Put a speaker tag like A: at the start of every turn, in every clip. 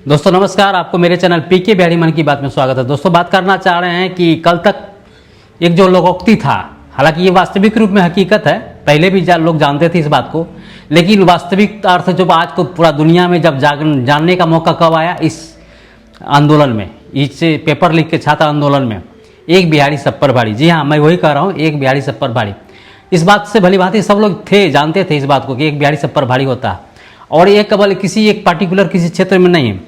A: दोस्तों नमस्कार, आपको मेरे चैनल पीके बिहारी मन की बात में स्वागत है। दोस्तों बात करना चाह रहे हैं कि कल तक एक जो लोकोक्ति था, हालांकि ये वास्तविक रूप में हकीकत है, पहले भी लोग जानते थे इस बात को, लेकिन वास्तविक अर्थ जब आज को पूरा दुनिया में जब जानने का मौका कब आया, इस आंदोलन में, इस पेपर लीक के छात्र आंदोलन में, एक बिहारी सब पर भारी। जी हाँ, मैं वही कह रहा हूँ, एक बिहारी सब पर भारी। इस बात से भली भांति सब लोग थे, जानते थे इस बात को कि एक बिहारी सब पर भारी होता है। और ये केवल किसी एक पार्टिकुलर किसी क्षेत्र में नहीं,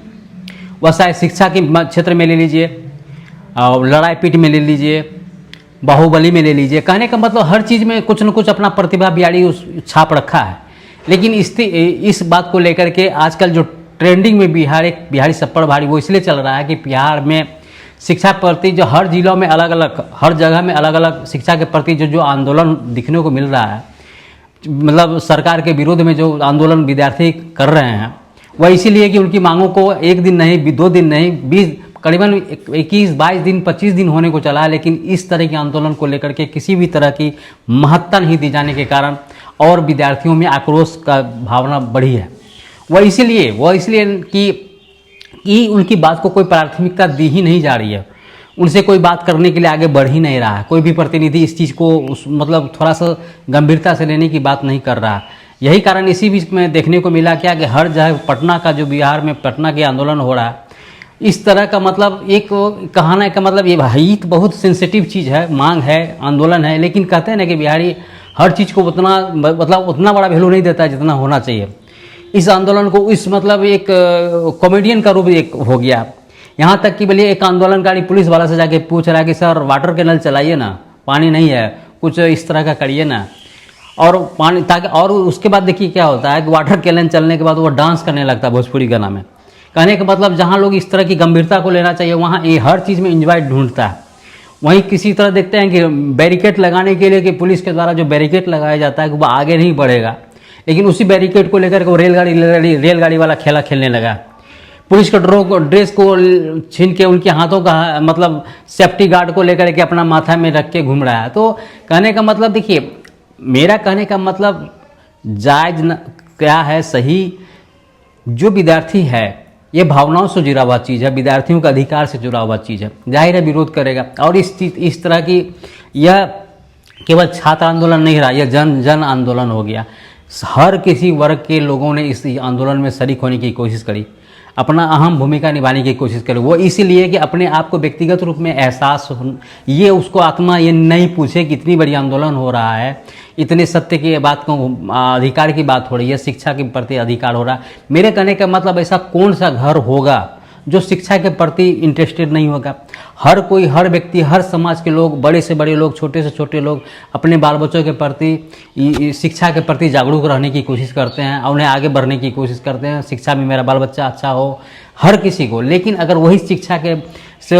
A: वह चाहे शिक्षा के क्षेत्र में ले लीजिए, लड़ाई पीट में ले लीजिए, बाहुबली में ले लीजिए, कहने का मतलब हर चीज़ में कुछ न कुछ अपना प्रतिभा बिहारी उस छाप रखा है। लेकिन इस बात को लेकर के आजकल जो ट्रेंडिंग में बिहारी सब पर भारी वो इसलिए चल रहा है कि बिहार में शिक्षा प्रति जो हर जिलों में अलग अलग, हर जगह में अलग अलग शिक्षा के प्रति जो आंदोलन दिखने को मिल रहा है, मतलब सरकार के विरोध में जो आंदोलन विद्यार्थी कर रहे हैं, वह इसीलिए कि उनकी मांगों को एक दिन नहीं, 2 दिन नहीं, 20 करीबन 21, 22 दिन, 25 दिन होने को चला है। लेकिन इस तरह के आंदोलन को लेकर के किसी भी तरह की महत्ता नहीं दी जाने के कारण और विद्यार्थियों में आक्रोश का भावना बढ़ी है। वह इसलिए कि उनकी बात को कोई प्राथमिकता दी ही नहीं जा रही है, उनसे कोई बात करने के लिए आगे बढ़ ही नहीं रहा है। कोई भी प्रतिनिधि इस चीज़ को मतलब थोड़ा सा गंभीरता से लेने की बात नहीं कर रहा है। यही कारण इसी बीच में देखने को मिला क्या कि हर जगह पटना का जो बिहार में पटना के आंदोलन हो रहा है, इस तरह का मतलब एक कहना का मतलब ये भाई तो बहुत सेंसिटिव चीज़ है, मांग है, आंदोलन है, लेकिन कहते हैं ना कि बिहारी हर चीज़ को उतना बड़ा वैल्यू नहीं देता है जितना होना चाहिए। इस आंदोलन को इस मतलब एक कॉमेडियन का रूप एक हो गया। यहाँ तक कि बोलिए एक आंदोलनकारी पुलिस वाला से जाके पूछ रहा है कि सर वाटर कैनल चलाइए ना, पानी नहीं है, कुछ इस तरह का करिए ना, और पानी ताकि, और उसके बाद देखिए क्या होता है कि वाटर कैनल चलने के बाद वो डांस करने लगता है भोजपुरी गाना में। कहने का मतलब जहाँ लोग इस तरह की गंभीरता को लेना चाहिए वहाँ ये हर चीज़ में एंजॉय ढूंढता है। वहीं किसी तरह देखते हैं कि बैरिकेड लगाने के लिए कि पुलिस के द्वारा जो बैरिकेड लगाया जाता है कि वो आगे नहीं बढ़ेगा, लेकिन उसी बैरिकेड को लेकर के वो रेलगाड़ी वाला खेला खेलने लगा। पुलिस के ड्रेस को छीन के उनके हाथों का मतलब सेफ्टी गार्ड को लेकर के अपना माथा में रख के घूम रहा है। तो कहने का मतलब देखिए, मेरा कहने का मतलब जायज क्या है, सही, जो विद्यार्थी है ये भावनाओं से जुड़ा हुआ चीज़ है, विद्यार्थियों का अधिकार से जुड़ा हुआ चीज़ है, जाहिर है विरोध करेगा। और इस तरह की यह केवल छात्र आंदोलन नहीं रहा, यह जन आंदोलन हो गया। हर किसी वर्ग के लोगों ने इस आंदोलन में शरीक होने की कोशिश करी, अपना अहम भूमिका निभाने की कोशिश करे। वो इसीलिए कि अपने आप को व्यक्तिगत रूप में एहसास ये उसको आत्मा ये नहीं पूछे कि इतनी बड़ी आंदोलन हो रहा है, इतने सत्य की बात को, अधिकार की बात हो रही है, शिक्षा के प्रति अधिकार हो रहा है। मेरे कहने का मतलब ऐसा कौन सा घर होगा जो शिक्षा के प्रति इंटरेस्टेड नहीं होगा। हर कोई, हर व्यक्ति, हर समाज के लोग, बड़े से बड़े लोग, छोटे से छोटे लोग अपने बाल बच्चों के प्रति, शिक्षा के प्रति जागरूक रहने की कोशिश करते हैं और उन्हें आगे बढ़ने की कोशिश करते हैं, शिक्षा में मेरा बाल बच्चा अच्छा हो, हर किसी को। लेकिन अगर वही शिक्षा के से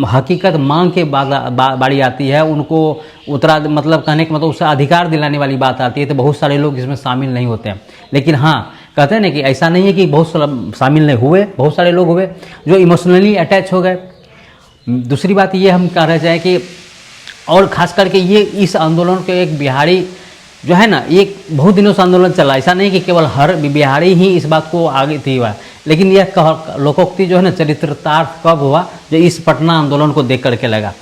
A: हकीकत मांग के बारी आती है, उनको मतलब कहने का मतलब उससे अधिकार दिलाने वाली बात आती है, तो बहुत सारे लोग इसमें शामिल नहीं होते हैं। लेकिन हाँ, कहते हैं ना कि ऐसा नहीं है कि बहुत शामिल नहीं हुए, बहुत सारे लोग हुए जो इमोशनली अटैच हो गए। दूसरी बात ये हम कह रहे हैं कि और ख़ास करके ये इस आंदोलन के एक बिहारी जो है ना, एक बहुत दिनों से आंदोलन चला, ऐसा नहीं कि केवल हर बिहारी ही इस बात को आगे थी हुआ, लेकिन यह लोकोक्ति जो है ना चरित्रतार्थ कब हुआ, जो इस पटना आंदोलन को देख करके लगा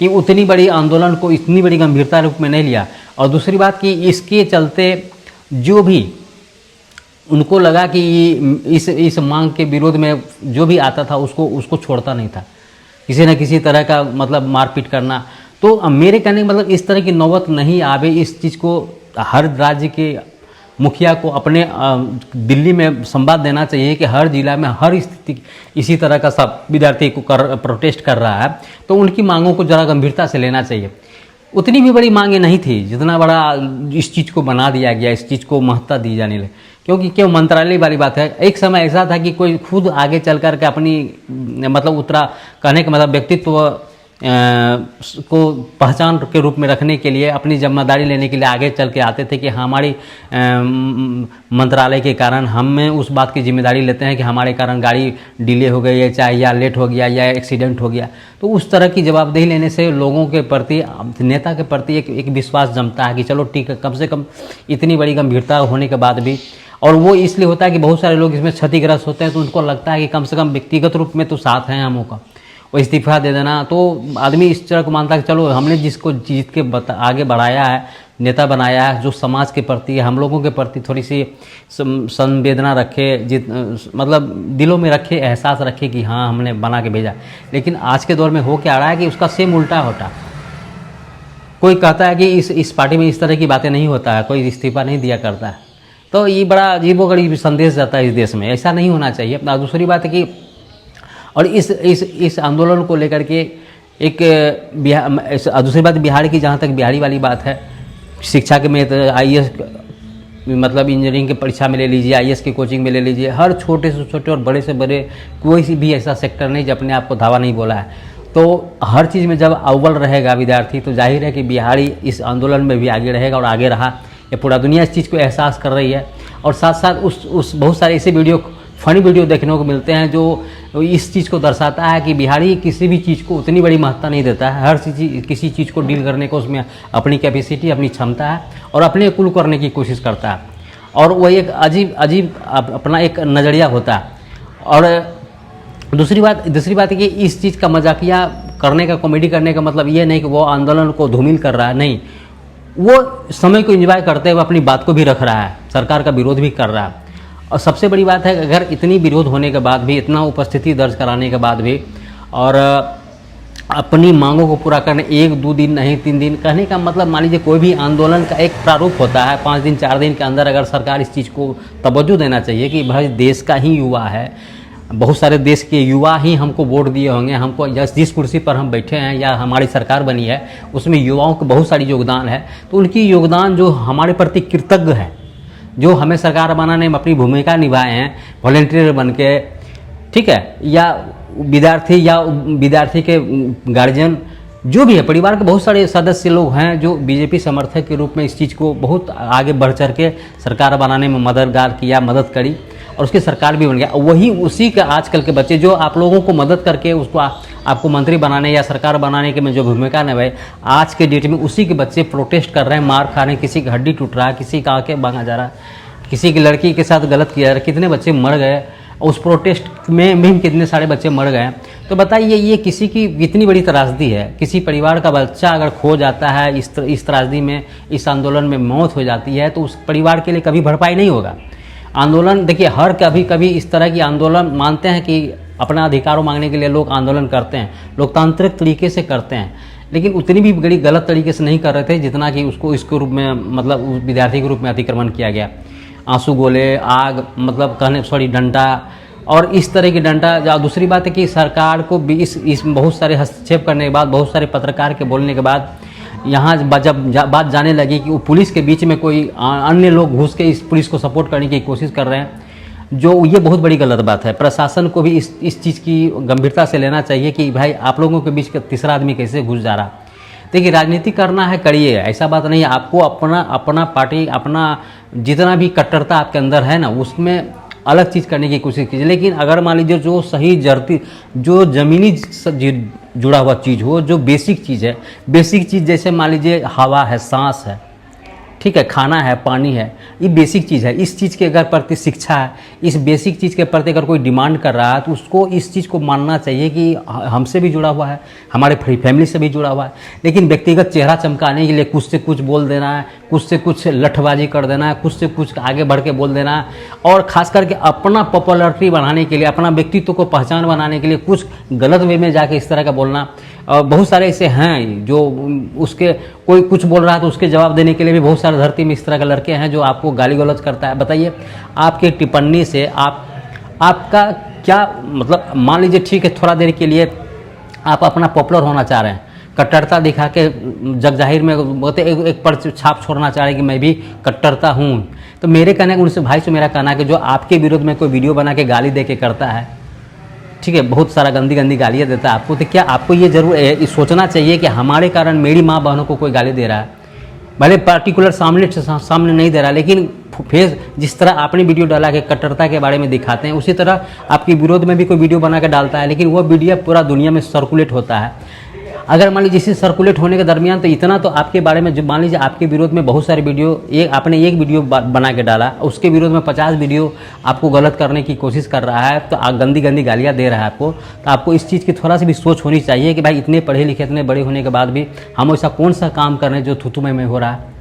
A: कि उतनी बड़ी आंदोलन को इतनी बड़ी गंभीरता रूप में नहीं लिया। और दूसरी बात कि इसके चलते जो भी उनको लगा कि इस मांग के विरोध में जो भी आता था उसको छोड़ता नहीं था, किसी न किसी तरह का मतलब मारपीट करना। तो मेरे कहने का मतलब इस तरह की नौबत नहीं आवे, इस चीज़ को हर राज्य के मुखिया को अपने दिल्ली में संवाद देना चाहिए कि हर जिला में हर स्थिति इसी तरह का सब विद्यार्थी को प्रोटेस्ट कर रहा है, तो उनकी मांगों को ज़रा गंभीरता से लेना चाहिए। उतनी भी बड़ी मांगे नहीं थी जितना बड़ा इस चीज़ को बना दिया गया, इस चीज़ को महत्ता दी जाने लगी। क्योंकि क्यों मंत्रालय वाली बात है, एक समय ऐसा था कि कोई खुद आगे चल कर के अपनी मतलब कहने का मतलब व्यक्तित्व को पहचान के रूप में रखने के लिए, अपनी जिम्मेदारी लेने के लिए आगे चल के आते थे कि हमारी मंत्रालय के कारण हमें उस बात की जिम्मेदारी लेते हैं कि हमारे कारण गाड़ी डिले हो गई है, चाहे या लेट हो गया या एक्सीडेंट हो गया। तो उस तरह की जवाबदेही लेने से लोगों के प्रति, नेता के प्रति एक विश्वास जमता है कि चलो ठीक है, कम से कम इतनी बड़ी गंभीरता होने के बाद भी और वो इसलिए होता है कि बहुत सारे लोग इसमें क्षतिग्रस्त होते हैं, तो उनको लगता है कि कम से कम व्यक्तिगत रूप में तो साथ हैं हमों का, वो इस्तीफा दे देना। तो आदमी इस तरह को मानता है कि चलो हमने जिसको जीत के आगे बढ़ाया है, नेता बनाया है, जो समाज के प्रति, हम लोगों के प्रति थोड़ी सी संवेदना रखे, मतलब दिलों में रखे, एहसास रखे कि हाँ हमने बना के भेजा। लेकिन आज के दौर में हो क्या रहा है कि उसका सेम उल्टा होता। कोई कहता है कि इस पार्टी में इस तरह की बातें नहीं होता है, कोई इस्तीफा नहीं दिया करता है। तो ये बड़ा अजीबोगरीब संदेश जाता है इस देश में, ऐसा नहीं होना चाहिए। अपना दूसरी बात है कि और इस आंदोलन को लेकर के एक दूसरी बात बिहार की, जहाँ तक बिहारी वाली बात है, शिक्षा के में IAS मतलब इंजीनियरिंग की परीक्षा में ले लीजिए, IAS की कोचिंग में ले लीजिए, हर छोटे से छोटे और बड़े से बड़े कोई भी ऐसा सेक्टर नहीं जो अपने आप को धावा नहीं बोला है। तो हर चीज़ में जब अव्वल रहेगा विद्यार्थी, तो जाहिर है कि बिहारी इस आंदोलन में भी आगे रहेगा और आगे रहा। ये पूरा दुनिया इस चीज़ को एहसास कर रही है। और साथ साथ उस बहुत सारे ऐसे फनी वीडियो देखने को मिलते हैं जो इस चीज़ को दर्शाता है कि बिहारी किसी भी चीज़ को उतनी बड़ी महत्ता नहीं देता है। हर किसी चीज़ को डील करने को उसमें अपनी कैपेसिटी, अपनी क्षमता है और अपने कुल करने की कोशिश करता है। और वह एक अजीब अपना एक नज़रिया होता है। और दूसरी बात है कि इस चीज़ का मजाकिया करने का, कॉमेडी करने का मतलब ये नहीं कि वो आंदोलन को धूमिल कर रहा है, नहीं, वो समय को एंजॉय करते हुए अपनी बात को भी रख रहा है, सरकार का विरोध भी कर रहा है। और सबसे बड़ी बात है, अगर इतनी विरोध होने के बाद भी, इतना उपस्थिति दर्ज कराने के बाद भी, और अपनी मांगों को पूरा करने 1-2 दिन नहीं 3 दिन, कहने का मतलब मान लीजिए कोई भी आंदोलन का एक प्रारूप होता है, 5 दिन 4 दिन के अंदर अगर सरकार इस चीज़ को तवज्जो देना चाहिए कि भाई देश का ही युवा है, बहुत सारे देश के युवा ही हमको वोट दिए होंगे, हमको जिस कुर्सी पर हम बैठे हैं या हमारी सरकार बनी है उसमें युवाओं को बहुत सारी योगदान है, तो उनकी योगदान जो हमारे प्रति कृतज्ञ है, जो हमें सरकार बनाने में अपनी भूमिका निभाए हैं वॉलंटियर बन के, ठीक है, या विद्यार्थी के गार्जियन, जो भी है, परिवार के बहुत सारे सदस्य लोग हैं जो बीजेपी समर्थक के रूप में इस चीज़ को बहुत आगे बढ़ चढ़ के सरकार बनाने में मददगार किया, मदद करी और उसकी सरकार भी बन गया। वही उसी के आजकल के बच्चे जो आप लोगों को मदद करके उसको आपको मंत्री बनाने या सरकार बनाने के में जो भूमिका निभाए, आज के डेट में उसी के बच्चे प्रोटेस्ट कर रहे हैं, मार खा रहे हैं, किसी की हड्डी टूट रहा है, किसी का आंखें भागा जा रहा है, किसी की लड़की के साथ गलत किया जा रहा है, कितने बच्चे मर गए उस प्रोटेस्ट में भी, कितने सारे बच्चे मर गए। तो बताइए ये किसी की इतनी बड़ी त्रासदी है, किसी परिवार का बच्चा अगर खो जाता है इस त्रासदी में, इस आंदोलन में मौत हो जाती है, तो उस परिवार के लिए कभी भरपाई नहीं होगा। आंदोलन देखिए, हर कभी इस तरह की आंदोलन मानते हैं कि अपना अधिकारों मांगने के लिए लोग आंदोलन करते हैं, लोकतांत्रिक तरीके से करते हैं, लेकिन उतनी भी बड़ी गलत तरीके से नहीं कर रहे थे जितना कि उसको इसके रूप में, मतलब उस विद्यार्थी के रूप में अतिक्रमण किया गया। आंसू गोले, आग, मतलब डंडा और इस तरह की डंडा। दूसरी बात है कि सरकार को भी इस बहुत सारे हस्तक्षेप करने के बाद, बहुत सारे पत्रकार के बोलने के बाद, यहाँ जब बात जाने लगी कि वो पुलिस के बीच में कोई अन्य लोग घुस के इस पुलिस को सपोर्ट करने की कोशिश कर रहे हैं, जो ये बहुत बड़ी गलत बात है। प्रशासन को भी इस चीज़ की गंभीरता से लेना चाहिए कि भाई आप लोगों के बीच का तीसरा आदमी कैसे घुस जा रहा। देखिए, राजनीति करना है करिए, ऐसा बात नहीं है। आपको अपना पार्टी, अपना जितना भी कट्टरता आपके अंदर है ना, उसमें अलग चीज़ करने की कोशिश कीजिए। लेकिन अगर मान लीजिए जो सही जो ज़मीनी जुड़ा हुआ चीज़ हो, जो बेसिक चीज़ है, बेसिक चीज़ जैसे मान लीजिए हवा है, सांस है, ठीक है, खाना है, पानी है, ये बेसिक चीज़ है। इस चीज़ के अगर प्रति शिक्षा है, इस बेसिक चीज़ के प्रति अगर कोई डिमांड कर रहा है, तो उसको इस चीज़ को मानना चाहिए कि हमसे भी जुड़ा हुआ है, हमारे फैमिली से भी जुड़ा हुआ है। लेकिन व्यक्तिगत चेहरा चमकाने के लिए कुछ से कुछ बोल देना है, कुछ से कुछ लठबाजी कर देना है, कुछ से कुछ आगे बढ़ के बोल देना है, और ख़ास करके अपना पॉपुलरिटी बढ़ाने के लिए, अपना व्यक्तित्व को पहचान बनाने के लिए कुछ गलत वे में जाके इस तरह का बोलना। और बहुत सारे ऐसे हैं जो उसके कोई कुछ बोल रहा है तो उसके जवाब देने के लिए भी बहुत सारे धरती में इस तरह के लड़के हैं जो आपको गाली गलौज करता है। बताइए, आपकी टिप्पणी से आपका क्या मतलब? मान लीजिए ठीक है, थोड़ा देर के लिए आप अपना पॉपुलर होना चाह रहे हैं, कट्टरता दिखा के जग जाहिर में बोलते एक पर छाप छोड़ना चाह रहे हैं कि मैं भी कट्टरता हूँ। तो मेरे कहने उनसे भाई से मेरा कहना है कि जो आपके विरोध में कोई वीडियो बना के गाली दे के करता है, ठीक है, बहुत सारा गंदी गालियाँ देता है आपको, तो क्या आपको ये जरूर सोचना चाहिए कि हमारे कारण मेरी माँ बहनों को कोई गाली दे रहा है? भले पार्टिकुलर सामने नहीं दे रहा, लेकिन फेस जिस तरह आपने वीडियो डाला के कट्टरता के बारे में दिखाते हैं, उसी तरह आपके विरोध में भी कोई वीडियो बना के डालता है, लेकिन वो वीडियो पूरा दुनिया में सर्कुलेट होता है। अगर मान लीजिए इसी सर्कुलेट होने के दरमियान तो इतना तो आपके बारे में, जो मान लीजिए आपके विरोध में बहुत सारे वीडियो, आपने एक वीडियो बना के डाला, उसके विरोध में 50 वीडियो आपको गलत करने की कोशिश कर रहा है, तो गंदी गंदी गालियाँ दे रहा है आपको, तो आपको इस चीज़ की थोड़ा सी भी सोच होनी चाहिए कि भाई इतने पढ़े लिखे, इतने बड़े होने के बाद भी हम ऐसा कौन सा काम कर रहे हैं जो थुथुमे में हो रहा है।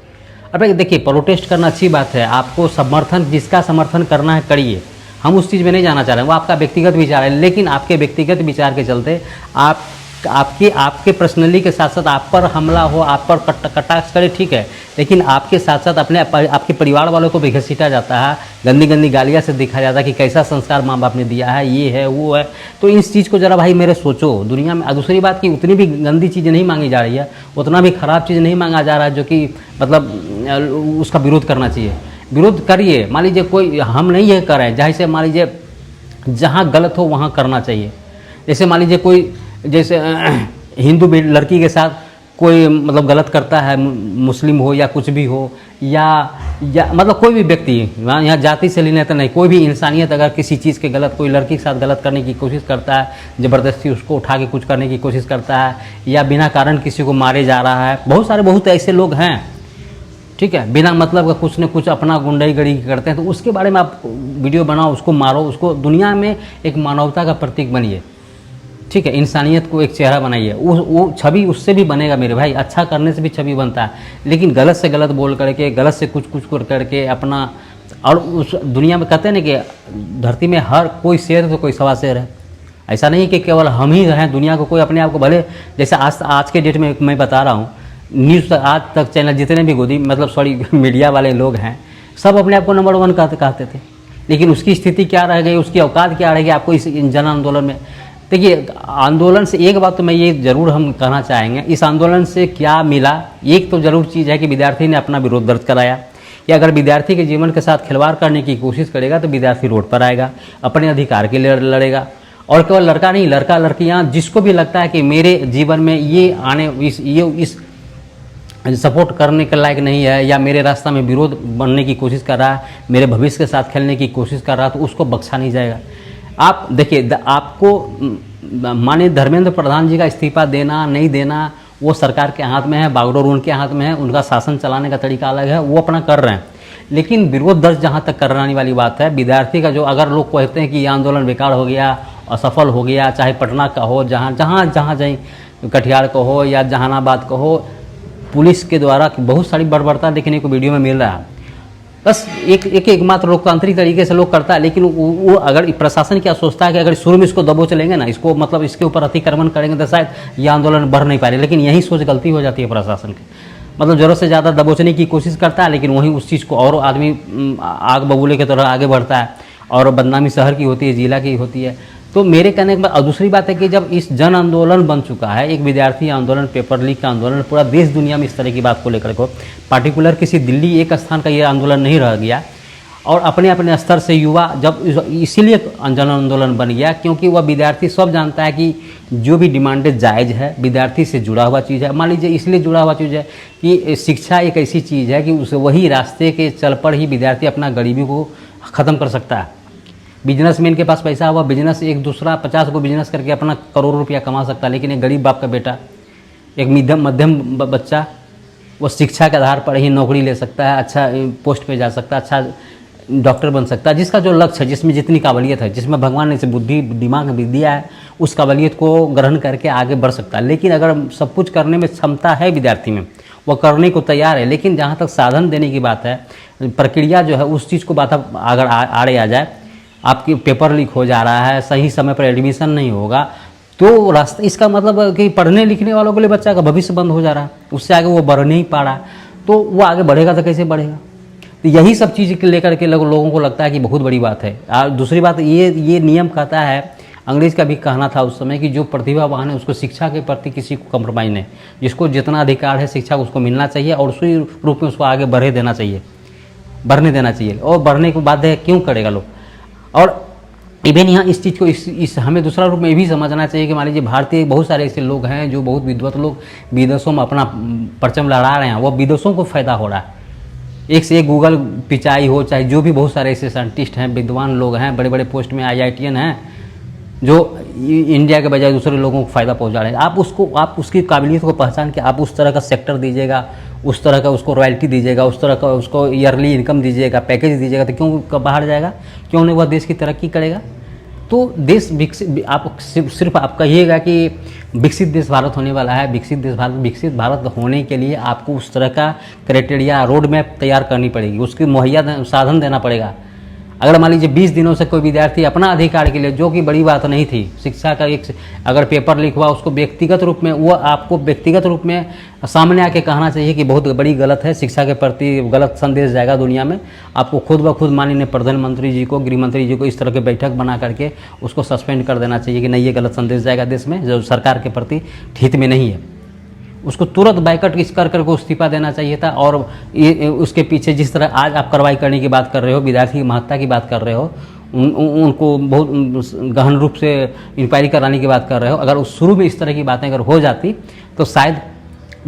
A: अब देखिए, प्रोटेस्ट करना अच्छी बात है, आपको समर्थन, जिसका समर्थन करना है करिए, हम उस चीज़ में नहीं जाना चाह रहे हैं, वो आपका व्यक्तिगत विचार है। लेकिन आपके व्यक्तिगत विचार के चलते आपके पर्सनली के साथ साथ आप पर हमला हो, आप पर कटाक्ष करे, ठीक है, लेकिन आपके साथ साथ आपके परिवार वालों को भी घसीटा जाता है, गंदी गंदी गालियाँ से दिखा जाता है कि कैसा संस्कार माँ बाप ने दिया है, ये है वो है। तो इस चीज़ को ज़रा भाई मेरे सोचो, दुनिया में दूसरी बात कि उतनी भी गंदी चीज़ें नहीं मांगी जा रही है, उतना भी ख़राब चीज़ नहीं मांगा जा रहा है जो कि मतलब उसका विरोध करना चाहिए। विरोध करिए, मान लीजिए कोई, हम नहीं ये कर रहे हैं, जैसे मान लीजिए जहाँ गलत हो वहाँ करना चाहिए। जैसे मान लीजिए कोई, जैसे हिंदू लड़की के साथ कोई मतलब गलत करता है, मुस्लिम हो या कुछ भी हो, या मतलब कोई भी व्यक्ति, यहाँ जाति से लेना तो नहीं, कोई भी इंसानियत अगर किसी चीज़ के गलत, कोई लड़की के साथ गलत करने की कोशिश करता है, ज़बरदस्ती उसको उठा के कुछ करने की कोशिश करता है, या बिना कारण किसी को मारे जा रहा है, बहुत ऐसे लोग हैं, ठीक है, बिना मतलब का कुछ न कुछ अपना गुंडाईगरी करते हैं, तो उसके बारे में आप वीडियो बनाओ, उसको मारो, उसको दुनिया में एक मानवता का प्रतीक बनिए, ठीक है, इंसानियत को एक चेहरा बनाइए, वो छवि उससे भी बनेगा मेरे भाई, अच्छा करने से भी छवि बनता है। लेकिन गलत से गलत बोल करके, गलत से कुछ करके अपना, और उस दुनिया में कहते हैं ना कि धरती में हर कोई शेर है तो कोई सवा शेर है, ऐसा नहीं कि केवल हम ही हैं दुनिया को, कोई अपने आप को भले, जैसे आज के डेट में मैं बता रहा हूँ, न्यूज़ आज तक चैनल जितने भी गोदी मतलब मीडिया वाले लोग हैं, सब अपने आप को नंबर 1 कहते थे, लेकिन उसकी स्थिति क्या रह गई, उसकी औकात क्या रह गई आपको इस जन आंदोलन में। देखिए, आंदोलन से एक बात तो मैं ये ज़रूर हम कहना चाहेंगे, इस आंदोलन से क्या मिला, एक तो ज़रूर चीज़ है कि विद्यार्थी ने अपना विरोध दर्ज कराया, कि अगर विद्यार्थी के जीवन के साथ खिलवाड़ करने की कोशिश करेगा तो विद्यार्थी रोड पर आएगा, अपने अधिकार के लिए लड़ेगा। और केवल लड़का नहीं, लड़का लड़कियाँ, जिसको भी लगता है कि मेरे जीवन में ये आने इस सपोर्ट करने के लायक नहीं है, या मेरे रास्ता में विरोध बनने की कोशिश कर रहा है, मेरे भविष्य के साथ खेलने की कोशिश कर रहा है, तो उसको बख्शा नहीं जाएगा। आप देखिए, आपको माननीय धर्मेंद्र प्रधान जी का इस्तीफा देना नहीं देना वो सरकार के हाथ में है, बागडोर उनके हाथ में है, उनका शासन चलाने का तरीका अलग है, वो अपना कर रहे हैं। लेकिन विरोध दर्ज जहाँ तक कराने वाली बात है, विद्यार्थी का जो, अगर लोग कहते हैं कि ये आंदोलन बेकार हो गया, असफल हो गया, चाहे पटना का हो, जहाँ कटिहार का हो या जहानाबाद का हो, पुलिस के द्वारा बहुत सारी बर्बरता देखने को वीडियो में मिल रहा है। बस एक मात्र लोकतांत्रिक तरीके से लोग करता है, लेकिन वो अगर प्रशासन क्या सोचता है कि अगर शुरू में इसको दबो चलेंगे ना, इसको मतलब इसके ऊपर अतिक्रमण करेंगे तो शायद ये आंदोलन बढ़ नहीं पा रहे। लेकिन यही सोच गलती हो जाती है प्रशासन की, मतलब ज़रूरत से ज़्यादा दबोचने की कोशिश करता है, लेकिन वहीं उस चीज़ को और आदमी आग बबूले की तरह आगे बढ़ता है, और बदनामी शहर की होती है, जिला की होती है। तो मेरे कहने के बाद, और दूसरी बात है कि जब इस जन आंदोलन बन चुका है, एक विद्यार्थी आंदोलन, पेपर लीक का आंदोलन, पूरा देश दुनिया में इस तरह की बात को लेकर को, पार्टिकुलर किसी दिल्ली एक स्थान का ये आंदोलन नहीं रह गया, और अपने अपने स्तर से युवा जब इसीलिए जन आंदोलन बन गया क्योंकि वह विद्यार्थी सब जानता है कि जो भी डिमांडें जायज़ है, विद्यार्थी से जुड़ा हुआ चीज़ है। मान लीजिए इसलिए जुड़ा हुआ चीज़ है कि शिक्षा एक ऐसी चीज़ है कि उसे वही रास्ते के चल पर ही विद्यार्थी अपना गरीबी को ख़त्म कर सकता है। बिजनेसमैन के पास पैसा हुआ, बिजनेस एक दूसरा 50 को बिजनेस करके अपना करोड़ रुपया कमा सकता है, लेकिन एक गरीब बाप का बेटा, एक मध्यम बच्चा, वो शिक्षा के आधार पर ही नौकरी ले सकता है, अच्छा पोस्ट पे जा सकता है, अच्छा डॉक्टर बन सकता है, जिसका जो लक्ष्य है, जिसमें जितनी काबिलियत है, जिसमें भगवान ने इसे बुद्धि दिमाग भी दिया है, उस काबिलियत को ग्रहण करके आगे बढ़ सकता है। लेकिन अगर सब कुछ करने में क्षमता है विद्यार्थी में, वो करने को तैयार है, लेकिन जहाँ तक साधन देने की बात है, प्रक्रिया जो है उस चीज़ को बात अगर आड़े आ जाए, आपकी पेपर लीक हो जा रहा है, सही समय पर एडमिशन नहीं होगा, तो रास्ता, इसका मतलब कि पढ़ने लिखने वालों के लिए बच्चा का भविष्य बंद हो जा रहा है, उससे आगे वो बढ़ नहीं पा रहा, तो वो आगे बढ़ेगा तो कैसे बढ़ेगा। तो यही सब चीज़ लेकर के लोगों को लगता है कि बहुत बड़ी बात है। और दूसरी बात, ये नियम कहता है, अंग्रेज का भी कहना था उस समय कि जो प्रतिभावान है उसको शिक्षा के प्रति किसी को कम्प्रोमाइज़ नहीं, जिसको जितना अधिकार है शिक्षा उसको मिलना चाहिए, और उसी रूप में उसको आगे बढ़ने देना चाहिए। और बढ़ने के बाद क्यों करेगा लोग। और इवन यहाँ इस चीज़ को इस हमें दूसरा रूप में ये भी समझना चाहिए कि मान लीजिए भारतीय बहुत सारे ऐसे लोग हैं जो बहुत विद्वत लोग विदेशों में अपना परचम लहरा रहे हैं, वो विदेशों को फ़ायदा हो रहा है। एक से एक गूगल पिचाई हो, चाहे जो भी बहुत सारे ऐसे साइंटिस्ट हैं, विद्वान लोग हैं, बड़े बड़े पोस्ट में IITian हैं, जो इंडिया के बजाय दूसरे लोगों को फ़ायदा पहुंचा रहे हैं। आप उसकी काबिलियत को पहचान के आप उस तरह का सेक्टर दीजिएगा, उस तरह का उसको रॉयल्टी दीजिएगा, उस तरह का उसको ईयरली इनकम दीजिएगा, पैकेज दीजिएगा, तो क्यों बाहर जाएगा? क्यों नहीं वह देश की तरक्की करेगा? तो देश विकसित, आप सिर्फ आप कहिएगा कि विकसित देश भारत होने वाला है, विकसित भारत होने के लिए आपको उस तरह का क्राइटेरिया, रोड मैप तैयार करनी पड़ेगी, उसकी मुहैया साधन देना पड़ेगा। अगर मान लीजिए 20 दिनों से कोई विद्यार्थी अपना अधिकार के लिए, जो कि बड़ी बात नहीं थी, शिक्षा का एक अगर पेपर लीक हुआ उसको व्यक्तिगत रूप में, वो आपको व्यक्तिगत रूप में सामने आके कहना चाहिए कि बहुत बड़ी गलत है, शिक्षा के प्रति गलत संदेश जाएगा दुनिया में। आपको खुद ब खुद माननीय प्रधानमंत्री जी को, गृह मंत्री जी को इस तरह की बैठक बना करके उसको सस्पेंड कर देना चाहिए कि नहीं, ये गलत संदेश जाएगा देश में, जो सरकार के प्रति हित में नहीं है। उसको तुरंत बाइकआउट इस कर को इस्तीफा देना चाहिए था। और उसके पीछे जिस तरह आज आप कार्रवाई करने की बात कर रहे हो, विद्यार्थी की महत्ता की बात कर रहे हो, उनको बहुत गहन रूप से इंक्वायरी कराने की बात कर रहे हो, अगर उस शुरू में इस तरह की बातें अगर हो जाती तो शायद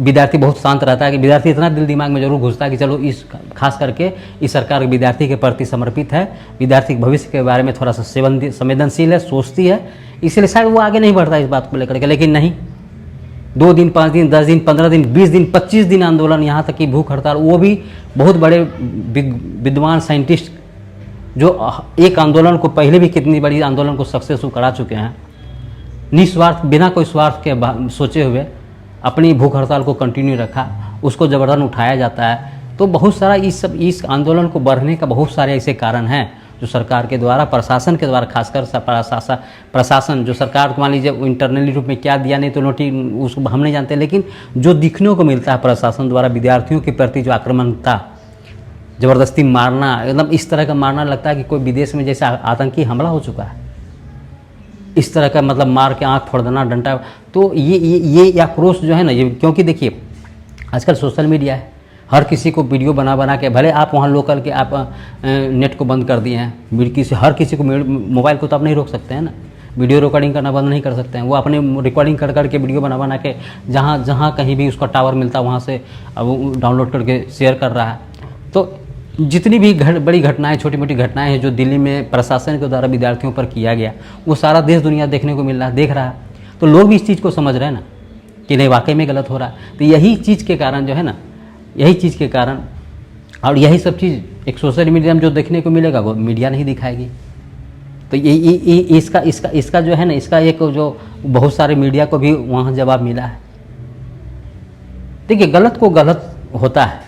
A: विद्यार्थी बहुत शांत रहता है। कि विद्यार्थी इतना दिल दिमाग में जरूर घुसता है कि चलो इस खास करके इस सरकार विद्यार्थी के प्रति समर्पित है, विद्यार्थी के भविष्य के बारे में थोड़ा सा संवेदनशील है, सोचती है, इसलिए शायद वो आगे नहीं बढ़ता इस बात को लेकर के। लेकिन नहीं, 2 दिन, 5 दिन, 10 दिन, 15 दिन, 20 दिन, 25 दिन आंदोलन, यहाँ तक कि भूख हड़ताल, वो भी बहुत बड़े विद्वान साइंटिस्ट जो एक आंदोलन को, पहले भी कितनी बड़ी आंदोलन को सक्सेसफुल करा चुके हैं, निस्वार्थ, बिना कोई स्वार्थ के सोचे हुए अपनी भूख हड़ताल को कंटिन्यू रखा, उसको जबरदस्ती उठाया जाता है। तो बहुत सारा इस आंदोलन को बढ़ने का बहुत सारे ऐसे कारण हैं जो सरकार के द्वारा, प्रशासन के द्वारा, खासकर प्रशासन जो सरकार को मान लीजिए इंटरनली रूप में क्या दिया नहीं तो नोटिस उसको हम नहीं जानते, लेकिन जो दिखने को मिलता है प्रशासन द्वारा विद्यार्थियों के प्रति जो आक्रामकता, ज़बरदस्ती मारना, एकदम इस तरह का मारना लगता है कि कोई विदेश में जैसे आतंकी हमला हो चुका है, इस तरह का, मतलब मार के आँख फोड़ देना, डंडा। तो ये आक्रोश जो है ना, ये क्योंकि देखिए आजकल सोशल मीडिया है, हर किसी को वीडियो बना के, भले आप वहाँ लोकल के आप नेट को बंद कर दिए हैं, हर किसी को मोबाइल को तो आप नहीं रोक सकते हैं ना, वीडियो रिकॉर्डिंग करना बंद नहीं कर सकते हैं। वो अपने रिकॉर्डिंग कर के वीडियो बना के जहाँ कहीं भी उसका टावर मिलता है वहाँ से अब डाउनलोड करके शेयर कर रहा है। तो जितनी भी बड़ी घटनाएं, छोटी मोटी घटनाएं हैं जो दिल्ली में प्रशासन के द्वारा विद्यार्थियों पर किया गया, वो सारा देश दुनिया देखने को मिल रहा है, देख रहा है। तो लोग भी इस चीज़ को समझ रहे हैं ना कि नहीं, वाकई में गलत हो रहा है। तो यही चीज़ के कारण जो है ना, यही चीज़ के कारण, और यही सब चीज़ एक सोशल मीडिया में जो देखने को मिलेगा वो मीडिया नहीं दिखाएगी। तो ये इसका जो है ना, इसका एक जो बहुत सारे मीडिया को भी वहाँ जवाब मिला है। देखिए, गलत को गलत होता है,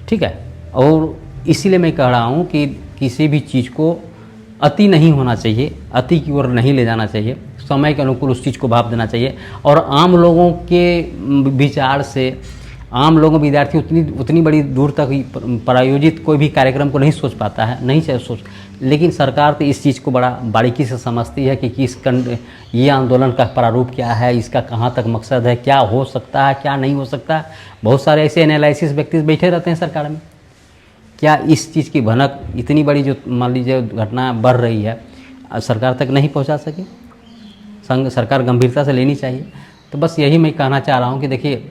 A: ठीक है, और इसीलिए मैं कह रहा हूँ कि किसी भी चीज़ को अति नहीं होना चाहिए, अति की ओर नहीं ले जाना चाहिए, समय के अनुकूल उस चीज़ को भाव देना चाहिए। और आम लोगों के विचार से, आम लोगों, विद्यार्थी उतनी बड़ी दूर तक प्रायोजित कोई भी कार्यक्रम को नहीं सोच पाता है, नहीं चाहे सोच, लेकिन सरकार तो इस चीज़ को बड़ा बारीकी से समझती है कि ये आंदोलन का प्रारूप क्या है, इसका कहाँ तक मकसद है, क्या हो सकता है, क्या नहीं हो सकता। बहुत सारे ऐसे एनालिसिस व्यक्ति बैठे रहते हैं सरकार में, क्या इस चीज़ की भनक, इतनी बड़ी जो मान लीजिए घटना बढ़ रही है, सरकार तक नहीं पहुंचा सकी। सरकार गंभीरता से लेनी चाहिए। तो बस यही मैं कहना चाह रहा हूं कि देखिए,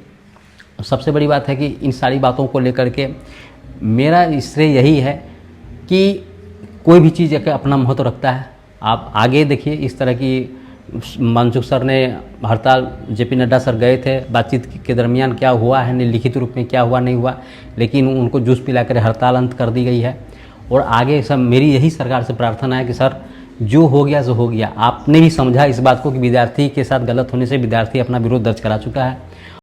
A: सबसे बड़ी बात है कि इन सारी बातों को लेकर के मेरा श्रेय यही है कि कोई भी चीज़ का अपना महत्व रखता है। आप आगे देखिए, इस तरह की मनसुख सर ने हड़ताल, जेपी नड्डा सर गए थे, बातचीत के दरमियान क्या हुआ है, लिखित रूप में क्या हुआ नहीं हुआ, लेकिन उनको जूस पिलाकर हड़ताल अंत कर दी गई है। और आगे सब मेरी यही सरकार से प्रार्थना है कि सर, जो हो गया सो हो गया। आपने भी समझा इस बात को कि विद्यार्थी के साथ गलत होने से विद्यार्थी अपना विरोध दर्ज करा चुका है।